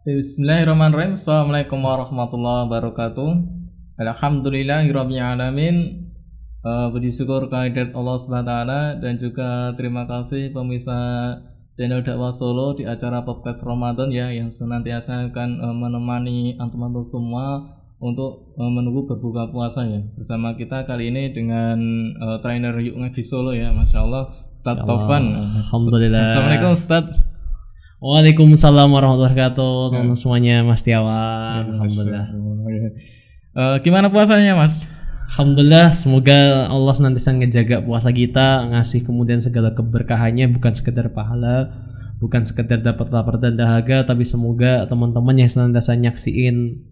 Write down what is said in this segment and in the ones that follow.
Bismillahirrahmanirrahim. Assalamualaikum warahmatullahi wabarakatuh. Alhamdulillahirabbil alamin. Puji syukur kehadirat Allah Subhanahu wa taala dan juga terima kasih pemirsa channel Dakwah Solo di acara podcast Ramadan ya, yang senantiasa akan menemani antum-antum semua untuk menunggu berbuka puasa ya. Bersama kita kali ini dengan trainer Yuk Ngaji Solo ya, Masya Allah, Ustadz Taufan. Alhamdulillah. Assalamualaikum Ustadz. Waalaikumsalam warahmatullahi wabarakatuh. Teman semuanya, Mas Tiawan. Alhamdulillah. Gimana puasanya, Mas? Alhamdulillah, semoga Allah senantiasa ngejaga puasa kita, ngasih kemudian segala keberkahannya, bukan sekedar pahala, bukan sekedar dapat lapar dan dahaga, tapi semoga teman-teman yang senantiasa nyaksiin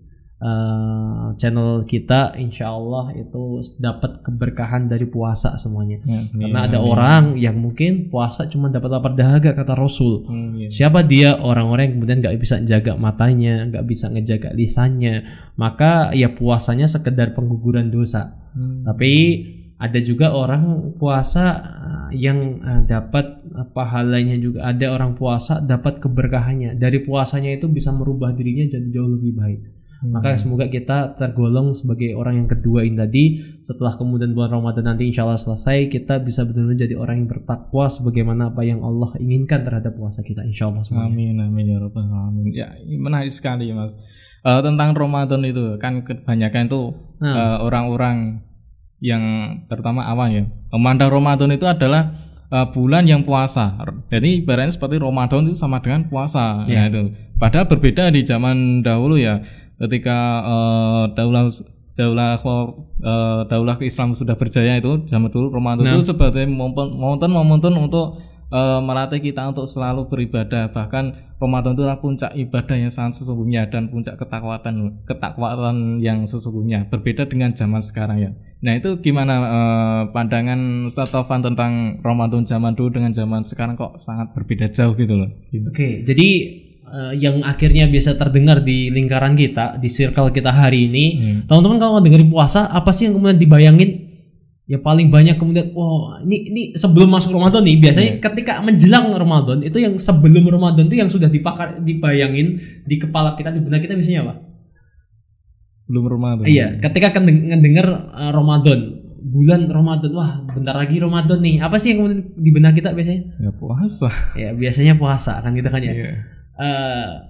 channel kita, insya Allah itu dapat keberkahan dari puasa semuanya. Karena ada orang yang mungkin puasa cuma dapat lapar dahaga kata Rasul. Siapa dia? Orang-orang yang kemudian nggak bisa jaga matanya, nggak bisa ngejaga lisannya, maka ya puasanya sekedar pengguguran dosa. Tapi ada juga orang puasa yang dapat pahalanya juga. Ada orang puasa dapat keberkahannya. Dari puasanya itu bisa merubah dirinya jadi jauh lebih baik. Maka semoga kita tergolong sebagai orang yang kedua ini tadi. Setelah kemudian bulan Ramadan nanti insya Allah selesai, kita bisa benar-benar jadi orang yang bertakwa sebagaimana apa yang Allah inginkan terhadap puasa kita, insya Allah semuanya. Amin, amin ya rabbal alamin. Ya, menarik sekali Mas. Tentang Ramadan itu kan kebanyakan itu orang-orang yang terutama awam ya, memandang Ramadan itu adalah bulan yang puasa. Jadi ibaratnya seperti Ramadan itu sama dengan puasa ya itu. Padahal berbeda di zaman dahulu ya. Ketika daulah Islam sudah berjaya itu zaman dulu, Ramadan itu sebagai momentum untuk melatih kita untuk selalu beribadah. Bahkan Ramadan itu adalah puncak ibadah yang sangat sesungguhnya dan puncak ketakwaan yang sesungguhnya. Berbeda dengan zaman sekarang ya. Nah itu gimana pandangan Ustaz Taufan tentang Ramadan zaman dulu dengan zaman sekarang kok sangat berbeda jauh gitu loh. Oke, jadi yang akhirnya biasa terdengar di lingkaran kita, di circle kita hari ini, teman-teman kalau dengerin puasa, apa sih yang kemudian dibayangin? Ya paling banyak kemudian, ini sebelum masuk Ramadan nih, biasanya ketika menjelang Ramadan, itu yang sebelum Ramadan itu yang sudah dibayangin di kepala kita, di benak kita biasanya apa? Belum Ramadan. Iya, ketika ngedenger Ramadan, bulan Ramadan, wah bentar lagi Ramadan nih, apa sih yang kemudian di benak kita biasanya? Ya puasa. Ya biasanya puasa kan gitu kan ya.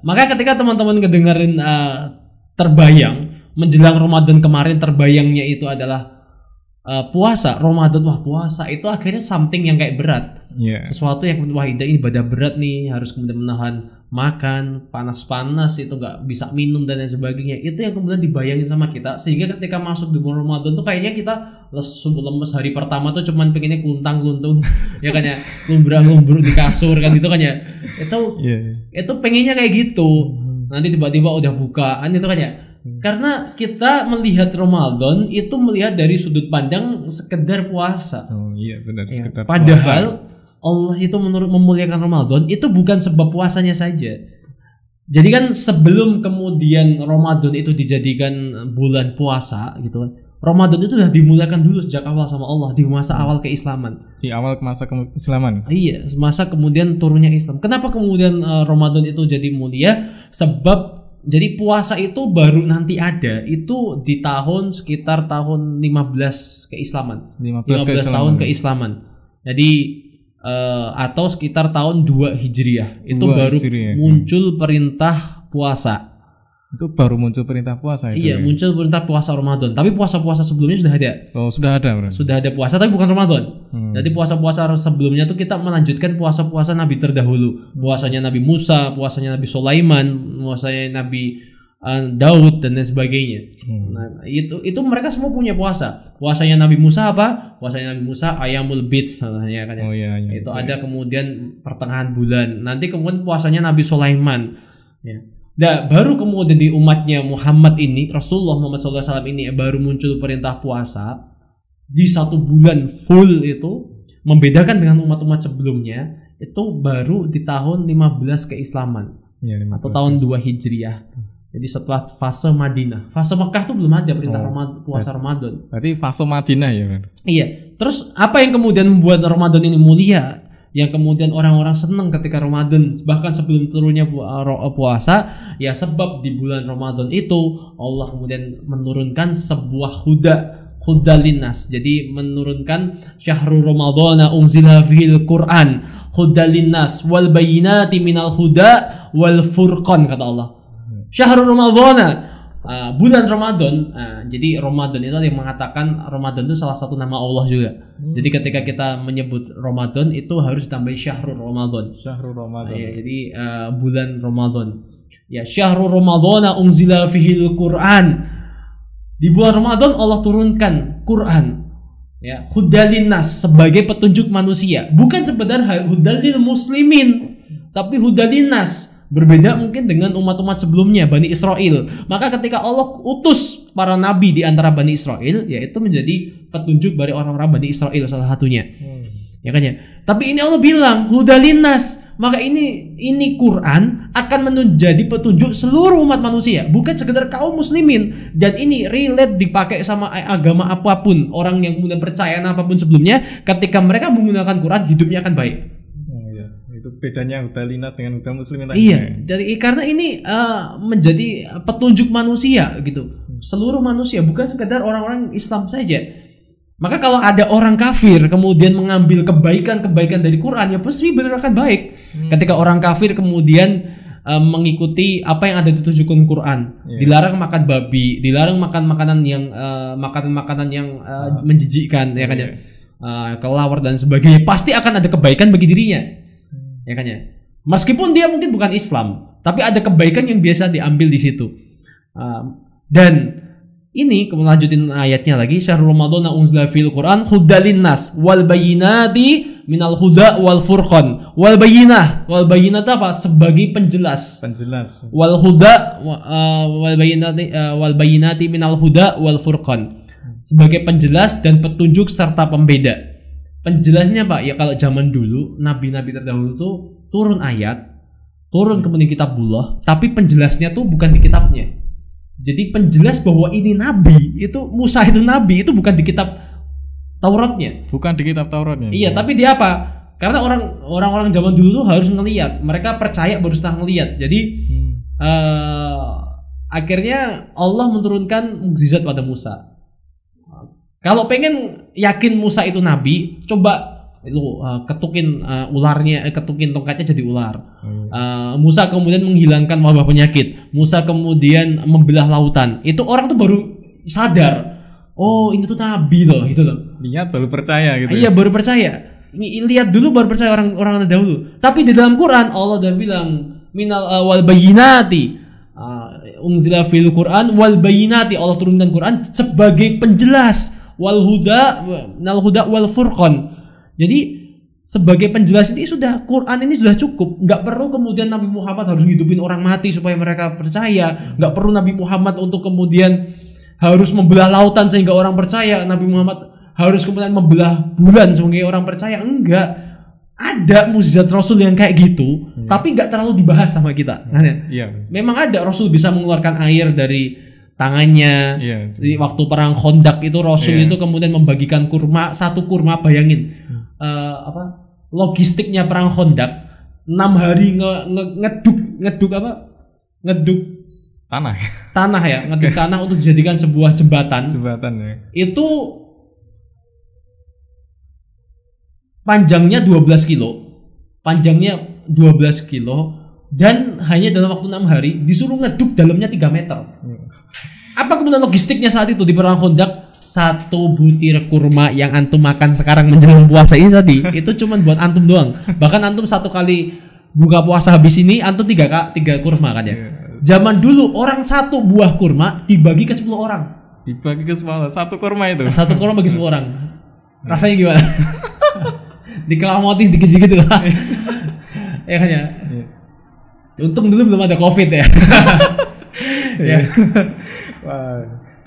Maka ketika teman-teman ngedengerin terbayang menjelang Ramadan kemarin, terbayangnya itu adalah puasa, Ramadan, wah puasa itu akhirnya something yang kayak berat, sesuatu yang wah ini ibadah berat nih, harus kemudian menahan makan, panas-panas itu nggak bisa minum dan lain sebagainya. Itu yang kemudian dibayangin sama kita, sehingga ketika masuk di bulan Ramadan tuh kayaknya kita lemes, hari pertama tuh cuman pengennya kluntang-kluntung ya kan ya, lumbrah-lumbruk di kasur kan gitu kan ya. Itu pengennya kayak gitu. Nanti tiba-tiba udah bukaan itu kan ya. Karena kita melihat Ramadan itu melihat dari sudut pandang sekedar puasa. Benar, sekedar padahal puasa. Allah itu menurut memuliakan Ramadan itu bukan sebab puasanya saja. Jadi kan sebelum kemudian Ramadan itu dijadikan bulan puasa gitu kan, Ramadan itu sudah dimuliakan dulu sejak awal sama Allah di masa awal keislaman. Di awal masa keislaman. Iya, masa kemudian turunnya Islam. Kenapa kemudian Ramadan itu jadi mulia? Sebab jadi puasa itu baru nanti ada itu di tahun sekitar tahun 15 keislaman. 15 tahun keislaman. Jadi atau sekitar tahun 2 Hijriah itu baru muncul perintah puasa. Itu baru muncul perintah puasa itu. Iya, muncul perintah puasa Ramadan. Tapi puasa-puasa sebelumnya sudah ada. Oh, sudah ada berarti. Sudah ada puasa tapi bukan Ramadan. Jadi puasa-puasa sebelumnya tuh kita melanjutkan puasa-puasa nabi terdahulu. Puasanya Nabi Musa, puasanya Nabi Sulaiman, puasanya Nabi Daud dan lain sebagainya. Nah, itu mereka semua punya puasa. Puasanya Nabi Musa apa? puasanya Nabi Musa Ayamul Bid namanya kan ya. Oh iya, iya. Itu ada kemudian pertengahan bulan. Nanti kemudian puasanya Nabi Sulaiman. Ya. Nah, baru kemudian di umatnya Muhammad ini, Rasulullah Muhammad SAW ini baru muncul perintah puasa di 1 bulan full itu, membedakan dengan umat-umat sebelumnya itu baru di tahun 15 keislaman Ya, atau tahun 2 Hijriah. Jadi setelah fase Madinah, fase Mekah tuh belum ada perintah puasa Ramadan. Berarti fase Madinah ya kan? Iya. Terus apa yang kemudian membuat Ramadan ini mulia? Yang kemudian orang-orang senang ketika Ramadan, bahkan sebelum turunnya puasa, ya sebab di bulan Ramadan itu Allah kemudian menurunkan sebuah huda linnas. Jadi menurunkan syahrul Ramadhana unzila fihil Qur'an huda linnas wal bayyinati minal huda wal furqan, kata Allah. Syahrul Ramadhana, bulan Ramadan. Jadi Ramadan itu yang mengatakan Ramadan itu salah satu nama Allah juga. Jadi ketika kita menyebut Ramadan itu harus ditambahi Syahrul Ramadan. Syahrul Ramadan. Ya, jadi bulan Ramadan. Ya, Syahrul Ramadhana unzila fihil Qur'an. Di bulan Ramadan Allah turunkan Quran. Ya, hudalinas sebagai petunjuk manusia, bukan sekedar hudalil muslimin, tapi hudalinas. Berbeda mungkin dengan umat-umat sebelumnya, Bani Israel. Maka ketika Allah utus para nabi di antara Bani Israel, yaitu menjadi petunjuk dari orang-orang Bani Israel salah satunya. Ya kan ya. Tapi ini Allah bilang hudalinas. Maka ini Quran akan menjadi petunjuk seluruh umat manusia, bukan sekedar kaum muslimin. Dan ini relate dipakai sama agama apapun. Orang yang kemudian percaya apapun sebelumnya, ketika mereka menggunakan Quran, hidupnya akan baik. Itu bedanya huda linas dengan huda muslimin tadi. Iya, jadi karena ini menjadi petunjuk manusia gitu. Seluruh manusia, bukan sekedar orang-orang Islam saja. Maka kalau ada orang kafir kemudian mengambil kebaikan-kebaikan dari Quran, ya pasti benar akan baik. Ketika orang kafir kemudian mengikuti apa yang ada ditunjukkan Quran, dilarang makan babi, dilarang makan makanan yang menjijikkan, ya kan ya, kelawar dan sebagainya, pasti akan ada kebaikan bagi dirinya. Ya kan ya. Meskipun dia mungkin bukan Islam, tapi ada kebaikan yang biasa diambil di situ. Dan ini kemudian lanjutin ayatnya lagi, syahrul Ramadhana unzila fil Qur'an hudalin nas wal bayyinati minal huda wal furqan. Wal bayyinat apa? Sebagai penjelas. Wal huda wal bayyinati minal huda wal furqan. Sebagai penjelas dan petunjuk serta pembeda. Penjelasnya Pak, ya kalau zaman dulu nabi-nabi terdahulu tuh turun ayat, turun kemudian kitabullah, tapi penjelasnya tuh bukan di kitabnya. Jadi penjelas bahwa ini nabi, itu Musa itu nabi, itu bukan di kitab Tauratnya. Bukan di kitab Tauratnya. Iya, tapi dia apa? Karena orang-orang zaman dulu tuh harus ngelihat, mereka percaya baru setelah ngelihat. Jadi akhirnya Allah menurunkan mukjizat pada Musa. Kalau pengen yakin Musa itu nabi, coba lu ketukin ularnya, ketukin tongkatnya jadi ular. Musa kemudian menghilangkan wabah penyakit. Musa kemudian membelah lautan. Itu orang tuh baru sadar, oh ini tuh nabi loh, gitu loh. Lihat baru percaya gitu. Iya, baru percaya. Lihat dulu baru percaya orang dahulu. Tapi di dalam Quran Allah udah bilang minal wal bayyinati unzila fil Quran wal bayyinati, Allah turunkan Quran sebagai penjelas, wal huda wal furqan. Jadi sebagai penjelas ini sudah, Quran ini sudah cukup. Nggak perlu kemudian Nabi Muhammad harus hidupin orang mati supaya mereka percaya. Nggak perlu Nabi Muhammad untuk kemudian harus membelah lautan sehingga orang percaya. Nabi Muhammad harus kemudian membelah bulan sehingga orang percaya. Enggak. Ada mukjizat Rasul yang kayak gitu, tapi nggak terlalu dibahas sama kita. Memang ada Rasul bisa mengeluarkan air dari tangannya. Di waktu perang Khandaq itu Rasul itu kemudian membagikan kurma, satu kurma, bayangin. Logistiknya perang Khandaq 6 hari ngeduk tanah ya, ngeduk tanah untuk dijadikan sebuah jembatan ya. Itu panjangnya 12 kilo dan hanya dalam waktu 6 hari disuruh ngeduk dalamnya 3 meter. Apa kemudian logistiknya saat itu di perang Khandaq? 1 butir kurma yang antum makan sekarang menjelang puasa ini tadi, itu cuma buat antum doang. Bahkan antum 1 kali buka puasa habis ini antum 3 kurma kan ya. Zaman dulu orang 1 buah kurma dibagi ke 10 orang. Dibagi ke 10, 1 kurma itu. 1 kurma bagi 10 orang. Rasanya gimana? Dikelamoti sedikit gitu lah. Ya kan ya. Untung dulu belum ada Covid ya. Ya.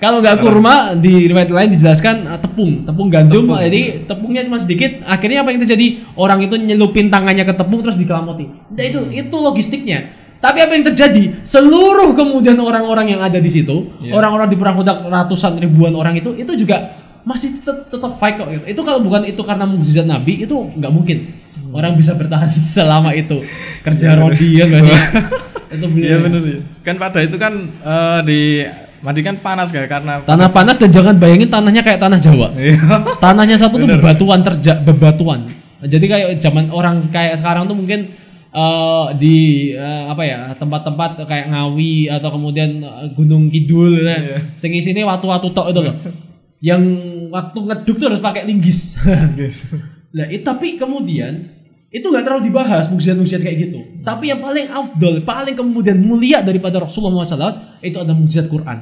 Kalau nggak kurma, di riwayat lain dijelaskan tepung gandum. Jadi tepungnya cuma sedikit. Akhirnya apa yang terjadi? Orang itu nyelupin tangannya ke tepung terus dikelamoti. Nah, itu logistiknya. Tapi apa yang terjadi? Seluruh kemudian orang-orang yang ada di situ, orang-orang di perang Khandaq ratusan ribuan orang itu juga masih tetap fight kok. Itu kalau bukan itu karena mukjizat Nabi, itu nggak mungkin orang bisa bertahan selama itu. Kerja rodi ya nggak sih? Itu iya benar ya. Kan pada itu kan di Madi kan panas karena tanah panas, dan jangan bayangin tanahnya kayak tanah Jawa. Tanahnya satu tuh bebatuan. Jadi kayak zaman orang kayak sekarang tuh mungkin di tempat-tempat kayak Ngawi atau kemudian Gunung Kidul sing isine watu-watu tok itu loh. Yang waktu ngeduk tuh harus pakai linggis. Nah, tapi kemudian itu nggak terlalu dibahas mukjizat-mukjizat kayak gitu. Tapi yang paling afdol, paling kemudian mulia daripada Rasulullah SAW itu ada mukjizat Quran.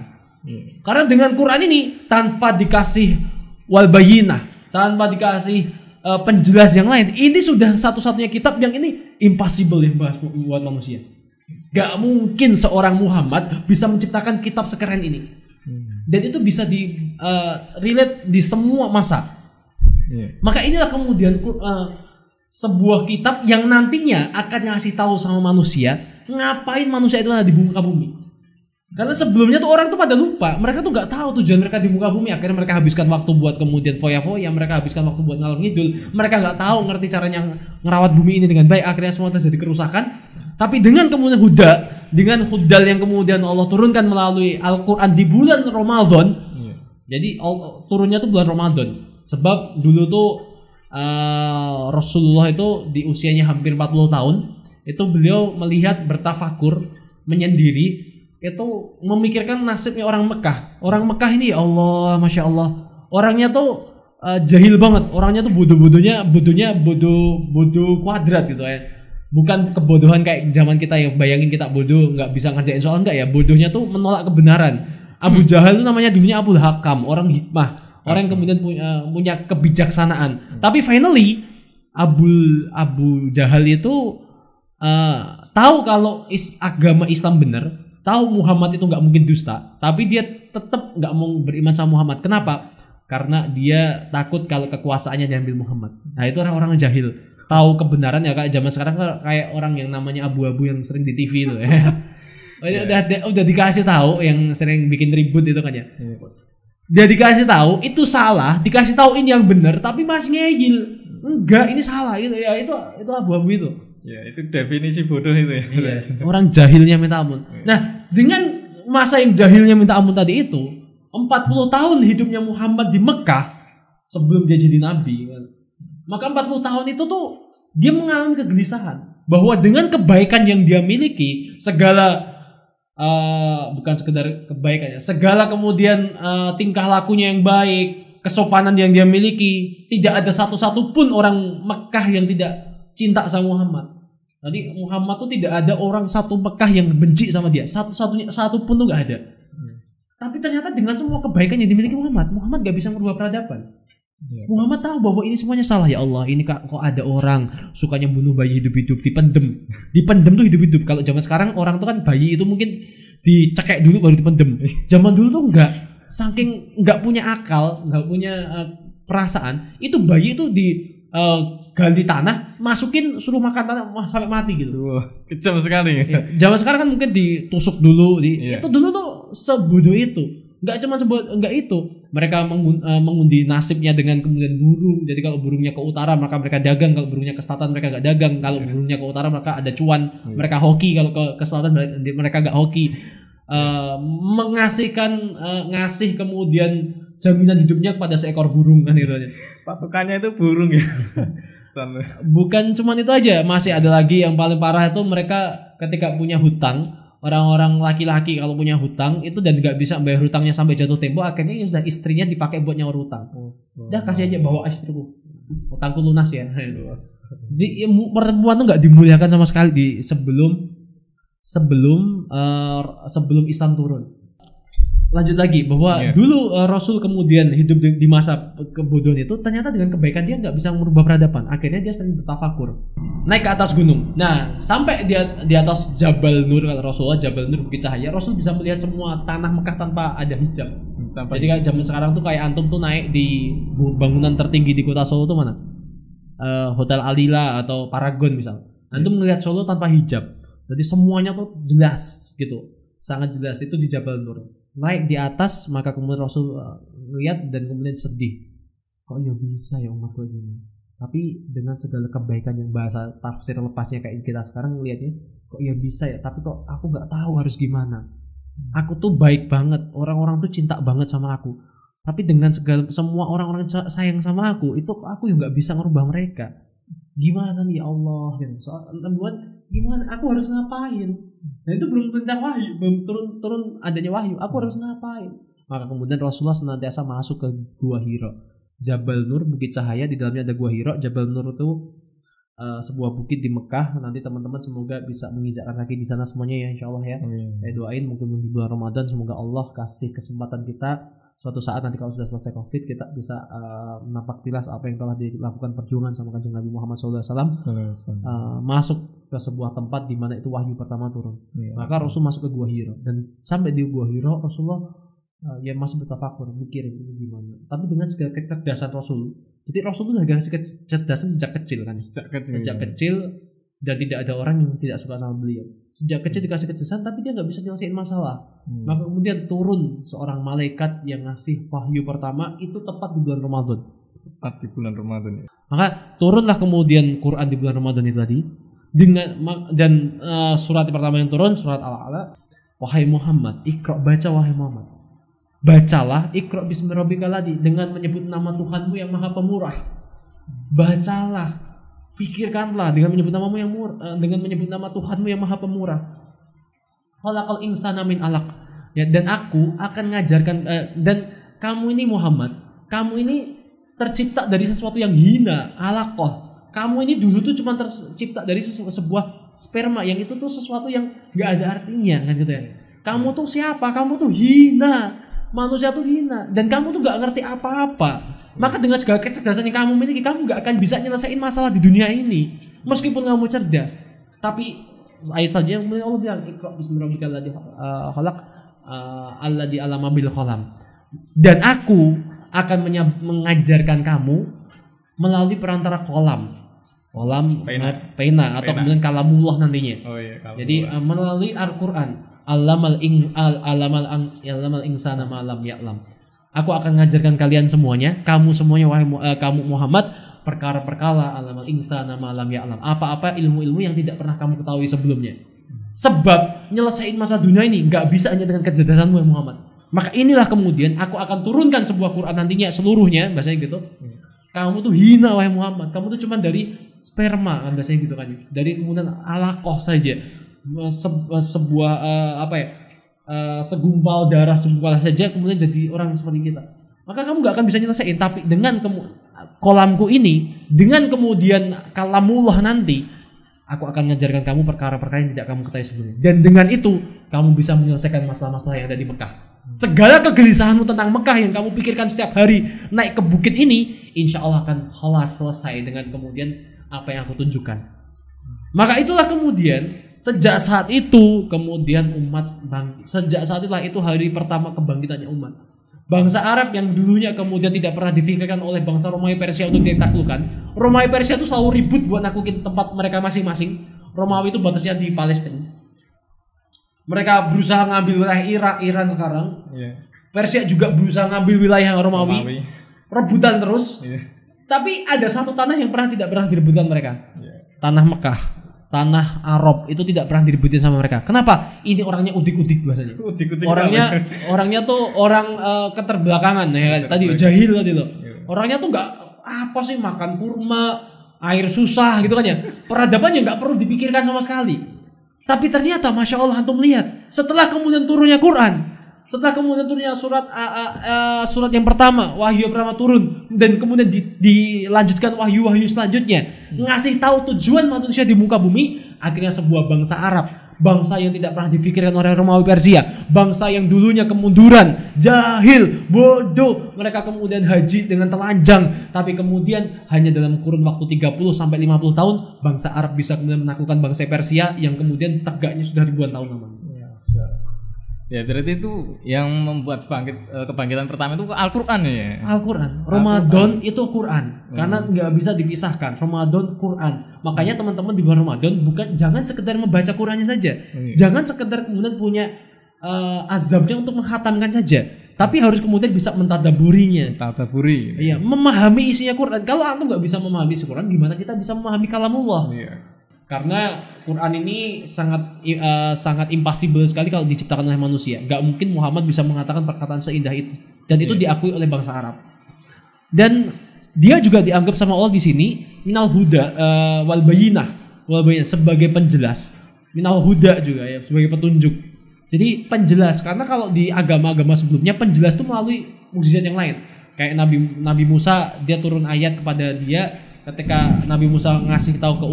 Karena dengan Quran ini tanpa dikasih wal bayyinah, tanpa dikasih penjelas yang lain, ini sudah satu-satunya kitab yang ini impossible ya buat manusia. Gak mungkin seorang Muhammad bisa menciptakan kitab sekeren ini. Dan itu bisa di relate di semua masa. Maka inilah kemudian sebuah kitab yang nantinya akan ngasih tahu sama manusia ngapain manusia itu ada di muka bumi. Karena sebelumnya tuh orang tuh pada lupa, mereka tuh nggak tahu tujuan mereka di muka bumi. Akhirnya mereka habiskan waktu buat kemudian foya-foya, mereka habiskan waktu buat ngalor ngidul. Mereka nggak tahu ngerti caranya ngerawat bumi ini dengan baik. Akhirnya semua terjadi kerusakan. Tapi dengan kemudian dengan hudal yang kemudian Allah turunkan melalui Al-Quran di bulan Ramadan. Jadi turunnya tuh bulan Ramadan. Sebab dulu tuh Rasulullah itu di usianya hampir 40 tahun itu beliau melihat bertafakur menyendiri, itu memikirkan nasibnya orang Mekah. Orang Mekah ini ya Allah, Masya Allah, orangnya tuh jahil banget, orangnya tuh bodoh kuadrat gitu ya. Bukan kebodohan kayak zaman kita yang bayangin kita bodoh nggak bisa ngerjain soal, enggak ya, bodohnya tuh menolak kebenaran. Abu Jahal itu namanya dulunya Abul Hakam, orang hikmah, orang yang kemudian punya kebijaksanaan. Tapi finally Abu Jahal itu tahu kalau agama Islam benar, tahu Muhammad itu nggak mungkin dusta, tapi dia tetap nggak mau beriman sama Muhammad. Kenapa? Karena dia takut kalau kekuasaannya diambil Muhammad. Nah, itu orang-orang jahil. Tahu kebenaran ya, kayak zaman sekarang kayak orang yang namanya abu-abu yang sering di TV itu ya. Udah dikasih tahu, yang sering bikin ribut itu kan ya. Dia dikasih tahu itu salah, dikasih tahu ini yang benar, tapi masih ngeyel. Enggak, ini salah gitu ya. Itu abu-abu itu. Ya, itu definisi bodoh itu ya. Iya, orang jahilnya minta ampun. Nah, dengan masa yang jahilnya minta ampun tadi itu, 40 tahun hidupnya Muhammad di Mekah sebelum dia jadi nabi. Maka 40 tahun itu tuh dia mengalami kegelisahan bahwa dengan kebaikan yang dia miliki, segala bukan sekedar kebaikannya, segala kemudian tingkah lakunya yang baik, kesopanan yang dia miliki, tidak ada satu-satu pun orang Mekah yang tidak cinta sama Muhammad. Jadi Muhammad tuh tidak ada orang satu Mekah yang benci sama dia, satu pun tuh nggak ada. Tapi ternyata dengan semua kebaikan yang dimiliki Muhammad gak bisa merubah peradaban. Muhammad tahu bahwa ini semuanya salah. Ya Allah, ini kok ada orang sukanya bunuh bayi hidup-hidup, dipendem tuh hidup-hidup. Kalau zaman sekarang orang tuh kan bayi itu mungkin dicekek dulu baru dipendem. Zaman dulu tuh enggak, saking enggak punya akal, enggak punya perasaan, itu bayi itu gali tanah, masukin, suruh makan tanah sampai mati gitu. Kejam sekali. Ya, zaman sekarang kan mungkin ditusuk dulu, itu dulu tuh sebodoh itu. Enggak itu. Mereka mengundi nasibnya dengan kemudian burung. Jadi kalau burungnya ke utara maka mereka dagang, kalau burungnya ke selatan mereka enggak dagang, kalau burungnya ke utara mereka ada cuan, mereka hoki, kalau ke selatan mereka enggak hoki. Ngasih kemudian jaminan hidupnya kepada seekor burung kan itu aja. Patokannya itu burung ya. Bukan cuma itu aja, masih ada lagi yang paling parah itu mereka ketika punya hutang. Orang-orang laki-laki kalau punya hutang itu dan nggak bisa bayar hutangnya sampai jatuh tempo, akhirnya sudah istrinya dipakai buat nyaur hutang. Udah kasih aja, bawa istriku, hutangku lunas ya. Jadi perempuan tuh nggak dimuliakan sama sekali sebelum Islam turun. lanjut lagi bahwa Iya. dulu Rasul kemudian hidup di masa kebodohan itu, ternyata dengan kebaikan dia nggak bisa merubah peradaban. Akhirnya dia sering bertafakur, naik ke atas gunung. Nah, sampai di atas Jabal Nur, kata Rasulullah, Jabal Nur bukit cahaya, Rasul bisa melihat semua tanah Mekah tanpa ada hijab. Jadi kayak zaman sekarang tuh kayak antum tuh naik di bangunan tertinggi di kota Solo tuh mana? Hotel Alila atau Paragon misal. Antum melihat Solo tanpa hijab. Jadi semuanya tuh jelas gitu. Sangat jelas itu di Jabal Nur. Naik di atas, maka kemudian Rasul lihat dan kemudian sedih. Kok ya bisa ya umatku ini? Tapi dengan segala kebaikan yang bahasa tafsir lepasnya kayak kita sekarang melihatnya, kok ya bisa ya? Tapi kok aku nggak tahu harus gimana. Aku tuh baik banget, orang-orang tuh cinta banget sama aku. Tapi dengan semua orang-orang sayang sama aku, itu aku yang nggak bisa ngerubah mereka. Gimana nih ya Allah? Soal gimana? Aku harus ngapain? Nah itu belum tentang wahyu, belum turun adanya wahyu. Aku harus ngapain? Maka kemudian Rasulullah senantiasa masuk ke Gua Hira, Jabal Nur, bukit cahaya, di dalamnya ada Gua Hira. Jabal Nur itu sebuah bukit di Mekah. Nanti teman-teman semoga bisa menginjakkan kaki di sana semuanya ya, insya Allah ya. Saya doain mungkin di bulan Ramadan semoga Allah kasih kesempatan kita suatu saat nanti kalau sudah selesai COVID kita bisa menampak tilas apa yang telah dilakukan perjuangan sama Kanjeng Nabi Muhammad SAW, masuk ke sebuah tempat di mana itu wahyu pertama turun. Maka Rasul masuk ke Gua Hira, dan sampai di Gua Hira Rasulullah ya masih bertafakur mikir ini gimana. Tapi dengan segala kecerdasan Rasul, jadi Rasul itu sudah kasih kecerdasan sejak kecil kan, sejak kecil, dan tidak ada orang yang tidak suka sama beliau. Sejak kecil dikasih kecerdasan, tapi dia nggak bisa nyelesain masalah. Maka kemudian turun seorang malaikat yang ngasih wahyu pertama itu tepat di bulan Ramadan. Tepat di bulan Ramadan ya. Maka turunlah kemudian Quran di bulan Ramadan itu tadi dan surat pertama yang turun surat Al-A'la. Wahai Muhammad, Iqra, baca wahai Muhammad. Bacalah Iqra bismi rabbikal ladzi, dengan menyebut nama Tuhanmu yang Maha Pemurah. Bacalah, pikirkanlah dengan menyebut namamu yang dengan menyebut nama Tuhanmu yang Maha Pemurah. Khalaqal insana min alaq. Ya, dan aku akan ngajarkan dan kamu ini Muhammad, kamu ini tercipta dari sesuatu yang hina, alaqah. Kamu ini dulu tuh cuma tercipta dari sebuah sperma yang itu tuh sesuatu yang enggak ada artinya kan gitu ya. Kamu tuh siapa? Kamu tuh hina. Manusia tuh hina dan kamu tuh enggak ngerti apa-apa. Maka dengan segala kecerdasan yang kamu miliki, kamu gak akan bisa nyelesain masalah di dunia ini meskipun kamu cerdas. Tapi ayat saja yang Allah bilang Iqra bismi rabbikal ladzi khalaq alladzi 'allama bil qalam. Dan aku akan mengajarkan kamu melalui perantara kolam pena atau kemudian kalamullah nantinya. Jadi melalui Al-Qur'an. Allamal insana ma lam ya'lam. Aku akan mengajarkan kalian semuanya, kamu semuanya wahai kamu Muhammad, perkara-perkara alamal insana ma lam ya'lam. Apa-apa ilmu-ilmu yang tidak pernah kamu ketahui sebelumnya. Sebab nyelesain masalah dunia ini enggak bisa hanya dengan kecerdasanmu Muhammad. Maka inilah kemudian aku akan turunkan sebuah Quran nantinya seluruhnya, bahasanya gitu. Kamu tuh hina wahai Muhammad, kamu tuh cuma dari sperma kan bahasanya gitu kan. Dari kemudian alaqah saja. Sebuah segumpal darah saja kemudian jadi orang seperti kita. Maka kamu gak akan bisa nyelesain. Tapi dengan kolamku ini, dengan kemudian kalamullah nanti, aku akan mengajarkan kamu perkara-perkara yang tidak kamu ketahui sebelumnya. Dan dengan itu kamu bisa menyelesaikan masalah-masalah yang ada di Mekah. Segala kegelisahanmu tentang Mekah yang kamu pikirkan setiap hari naik ke bukit ini, insya Allah akan selesai dengan kemudian apa yang aku tunjukkan. Maka itulah kemudian sejak saat itu kemudian umat sejak saat itulah itu hari pertama kebangkitannya umat. Bangsa Arab yang dulunya kemudian tidak pernah difikirkan oleh bangsa Romawi Persia untuk ditaklukkan. Romawi Persia itu selalu ribut buat naklukin tempat mereka masing-masing. Romawi itu batasnya di Palestina. Mereka berusaha ngambil wilayah Iran sekarang. Persia juga berusaha ngambil wilayah Romawi. Rebutan terus. Tapi ada satu tanah yang tidak pernah direbutkan mereka. Tanah Mekah. Tanah Arab itu tidak pernah direbutin sama mereka. Kenapa? Ini orangnya udik-udik bahasanya. Orangnya tuh orang keterbelakangan ya. Tadi jahil tadi loh. Orangnya tuh nggak apa sih makan kurma, air susah gitu kan ya. Peradabannya nggak perlu dipikirkan sama sekali. Tapi ternyata masya Allah antum lihat setelah kemudian turunnya Quran, setelah kemudian turunnya surat yang pertama, wahyu yang pertama turun dan kemudian dilanjutkan wahyu selanjutnya ngasih tahu tujuan manusia di muka bumi, akhirnya sebuah bangsa Arab bangsa yang tidak pernah difikirkan oleh Romawi Persia, bangsa yang dulunya kemunduran, jahil, bodoh, mereka kemudian haji dengan telanjang, tapi kemudian hanya dalam kurun waktu 30 sampai 50 tahun bangsa Arab bisa kemudian menaklukkan bangsa Persia yang kemudian tegaknya sudah ribuan tahun lamanya. Ya berarti itu yang membuat kebangkitan pertama itu Al-Quran ya. Al-Quran, Ramadan itu Quran, karena nggak bisa dipisahkan. Ramadan Quran, makanya teman-teman di bulan Ramadan jangan sekedar membaca Qurannya saja, jangan sekedar kemudian punya azabnya untuk menghatamkan saja, tapi harus kemudian bisa mentadaburinya. Tadaburi. Iya, memahami isinya Quran. Kalau antum nggak bisa memahami isi Quran, gimana kita bisa memahami kalamullah? Iya. Karena Quran ini sangat impossible sekali kalau diciptakan oleh manusia. Gak mungkin Muhammad bisa mengatakan perkataan seindah itu. Dan itu diakui oleh bangsa Arab. Dan dia juga dianggap sama Allah di sini minal huda wal bayinah sebagai penjelas. Minal huda juga ya, sebagai petunjuk. Jadi penjelas, karena kalau di agama-agama sebelumnya penjelas itu melalui mukjizat yang lain. Kayak Nabi Musa, dia turun ayat kepada dia. Ketika Nabi Musa ngasih tahu ke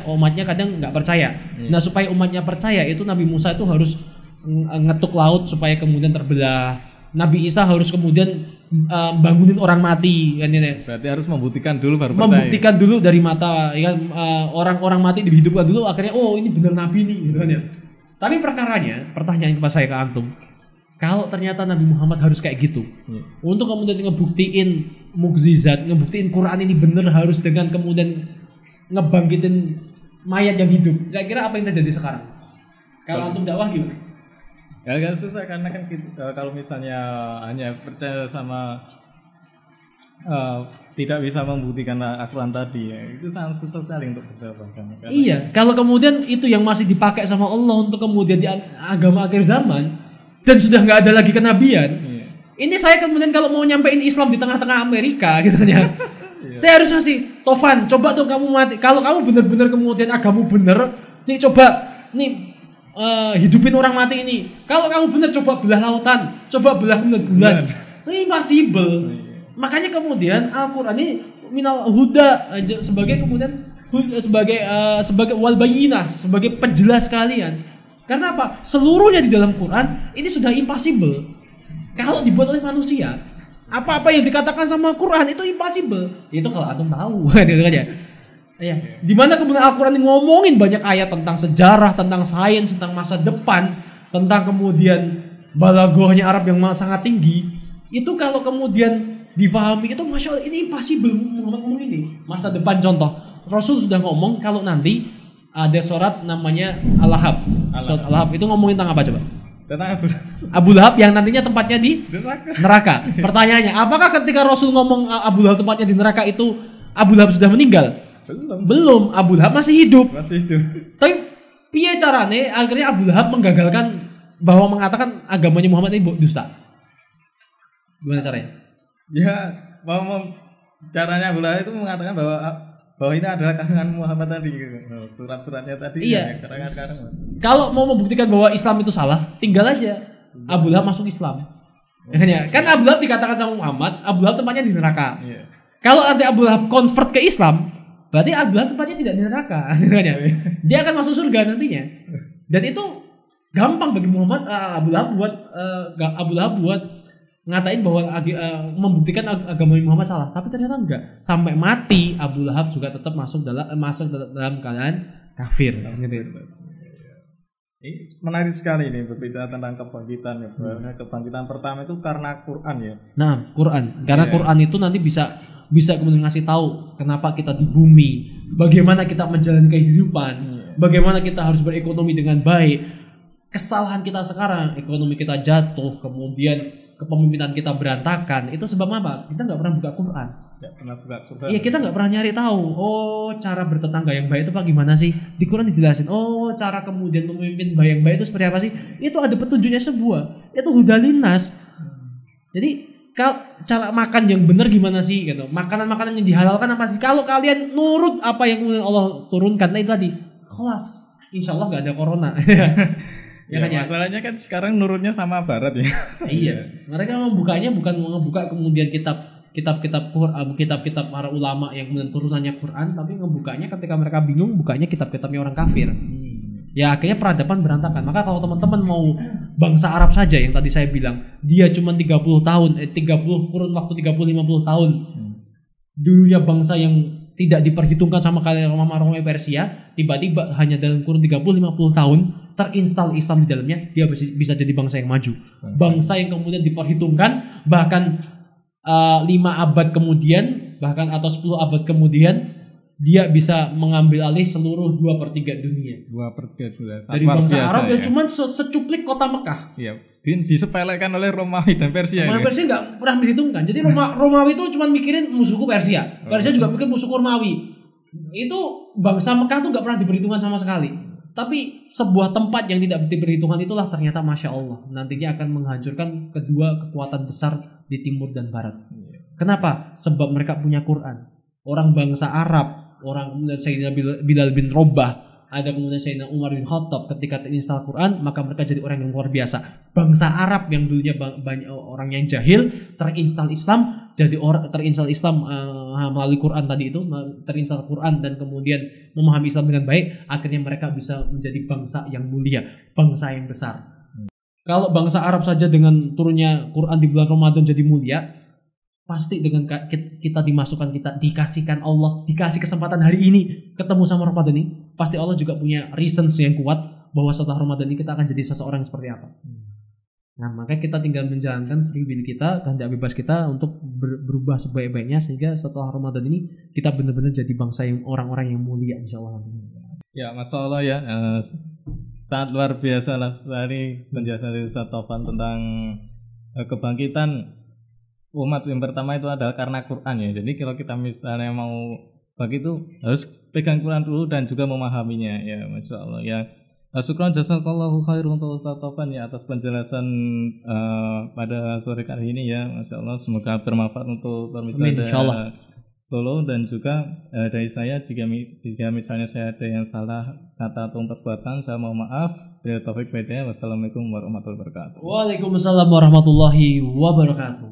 umatnya kadang nggak percaya. Nah, supaya umatnya percaya itu Nabi Musa itu harus ngetuk laut supaya kemudian terbelah. Nabi Isa harus kemudian bangunin orang mati kan ini. Berarti harus membuktikan dulu baru percaya. Membuktikan dulu dari mata ya, orang-orang mati dihidupkan dulu, akhirnya oh ini benar Nabi nih gitu kan ya. Tapi pertanyaan kepada saya ke antum, kalau ternyata Nabi Muhammad harus kayak gitu, untuk kemudian ngebuktiin mukjizat, ngebuktiin Quran ini bener harus dengan kemudian ngebangkitin mayat yang hidup. Kira-kira apa yang terjadi sekarang? Kalau antum dakwah gimana? Ya agak susah karena kan kalau misalnya hanya percaya sama tidak bisa membuktikan Al-Quran tadi ya, itu sangat susah sekali untuk berdapatkan. Iya, kalau kemudian itu yang masih dipakai sama Allah untuk kemudian di agama akhir zaman dan sudah nggak ada lagi kenabian. Ini saya kemudian kalau mau nyampein Islam di tengah-tengah Amerika gitu kan ya. Saya harus ngasih, Tovan, coba tuh kamu mati. Kalau kamu benar-benar kemudian agamamu bener, nih coba nih hidupin orang mati ini. Kalau kamu benar coba belah lautan, coba belah bulan. Ini impossible. Makanya kemudian Al-Qur'an ini minal huda sebagai kemudian sebagai wal bayinah, sebagai penjelas kalian. Karena apa? Seluruhnya di dalam Quran ini sudah impossible. Kalau dibuat oleh manusia, apa-apa yang dikatakan sama Quran itu impossible. Itu kalau antum tahu, gitu kan ya. Ya. Dimana kemudian Al-Quran ngomongin banyak ayat tentang sejarah, tentang sains, tentang masa depan, tentang kemudian balagohnya Arab yang sangat tinggi. Itu kalau kemudian difahami itu masya Allah ini impossible Muhammad ngomong ini. Masa depan contoh, Rasul sudah ngomong kalau nanti ada surat namanya Al-Lahab. Surat Al-Lahab itu ngomongin tentang apa coba? Tentang Abu Lahab yang nantinya tempatnya di neraka. Pertanyaannya, apakah ketika Rasul ngomong Abu Lahab tempatnya di neraka itu Abu Lahab sudah meninggal? Belum. Abu Lahab masih hidup. Tapi piye carane akhirnya Abu Lahab menggagalkan bahwa mengatakan agamanya Muhammad ini dusta? Gimana caranya? Ya, caranya Abu Lahab itu mengatakan bahwa ini adalah karangan Muhammad tadi gitu. Surat-suratnya tadi. Iya. Ya, karangan. Kalau mau membuktikan bahwa Islam itu salah, tinggal aja Abu Lahab masuk Islam. Kan Abu Lahab dikatakan sama Muhammad, Abu Lahab tempatnya di neraka. Iya. Kalau nanti Abu Lahab convert ke Islam, berarti Abu Lahab tempatnya tidak di neraka. Dia akan masuk surga nantinya. Dan itu gampang bagi Muhammad Abu Lahab buat ngatain bahwa membuktikan agama Muhammad salah, tapi ternyata enggak. Sampai mati Abu Lahab juga tetap masuk dalam keadaan kafir. Ini menarik sekali nih berbicara tentang kebangkitan ya. Kebangkitan pertama itu karena Quran ya. Nah, Quran. Karena Quran itu nanti bisa kemudian ngasih tahu kenapa kita di bumi, bagaimana kita menjalani kehidupan, bagaimana kita harus berekonomi dengan baik. Kesalahan kita sekarang, ekonomi kita jatuh, kemudian kepemimpinan kita berantakan, itu sebab apa? Kita nggak pernah buka Quran. Iya, kita nggak pernah nyari tahu. Oh, cara bertetangga yang baik itu apa gimana sih? Di Quran dijelasin. Oh, cara kemudian memimpin yang baik itu seperti apa sih? Itu ada petunjuknya sebuah. Itu hudalinas. Jadi cara makan yang benar gimana sih? Gitu. Makanan-makanan yang dihalalkan apa sih? Kalau kalian nurut apa yang kemudian Allah turunkan, itu tadi, kelas. Insya Allah nggak ada corona. Ya, masalahnya kan sekarang nurutnya sama Barat ya. Iya. Mereka membukanya bukan membuka kemudian kitab-kitab Quran, kitab-kitab para ulama yang kemudian turunannya Quran, tapi ngebukanya ketika mereka bingung bukanya kitab-kitabnya orang kafir. Ya akhirnya peradaban berantakan. Maka kalau teman-teman mau bangsa Arab saja yang tadi saya bilang, dia cuma 30 tahun, 30 kurun waktu 30-50 tahun. Dulunya bangsa yang tidak diperhitungkan sama kalian Romawi Persia, tiba-tiba hanya dalam kurun 30-50 tahun terinstal Islam di dalamnya, dia bisa jadi bangsa yang maju. Bangsa yang kemudian diperhitungkan bahkan 5 abad kemudian, bahkan atau 10 abad kemudian, dia bisa mengambil alih seluruh 2/3 dunia. 2/3 dunia. Dari bangsa Arab yang cuma secuplik kota Mekah. Iya. Disepelekan oleh Romawi dan Persia. Romawi Persia nggak pernah diperhitungkan. Jadi Romawi itu cuma mikirin musuhku Persia. Persia juga mikir musuhku Romawi. Itu bangsa Mekah tuh nggak pernah diperhitungkan sama sekali. Tapi sebuah tempat yang tidak diperhitungkan itulah ternyata Masya Allah nantinya akan menghancurkan kedua kekuatan besar di timur dan barat. Kenapa? Sebab mereka punya Quran. Orang bangsa Arab, orang kemudian Sayyidina Bilal bin Rabah, ada kemudian Sayyidina Umar bin Khattab, ketika terinstall Quran maka mereka jadi orang yang luar biasa. Bangsa Arab yang dulunya banyak orang yang jahil, terinstall Islam, jadi orang terinstall Islam melalui Quran tadi itu, terinstall Quran dan kemudian memahami Islam dengan baik, akhirnya mereka bisa menjadi bangsa yang mulia, bangsa yang besar. Kalau bangsa Arab saja dengan turunnya Quran di bulan Ramadan jadi mulia, pasti dengan kita dimasukkan, kita dikasihkan Allah, dikasih kesempatan hari ini ketemu sama Ramadan ini, pasti Allah juga punya reasons yang kuat bahwa setelah Ramadan ini kita akan jadi seseorang seperti apa. Nah, maka kita tinggal menjalankan free will kita, kehendak bebas kita untuk berubah sebaik-baiknya sehingga setelah Ramadan ini kita benar-benar jadi bangsa yang orang-orang yang mulia insyaallah. Ya, Masya Allah ya, sangat luar biasa lah sekali penjelasan Ustaz Taufan tentang kebangkitan umat yang pertama itu adalah karena Quran ya. Jadi kalau kita misalnya mau begitu harus pegang Quran dulu dan juga memahaminya ya. Masya Allah ya. Syukran jazakallahu khairan untuk Ustaz Taufan ya atas penjelasan pada sore kali ini ya. Masya Allah semoga bermanfaat untuk pemirsa Solo dan juga dari saya jika misalnya saya ada yang salah kata atau perbuatan saya mohon maaf. Taufik hidayah. Wassalamualaikum warahmatullahi wabarakatuh. Waalaikumsalam warahmatullahi wabarakatuh.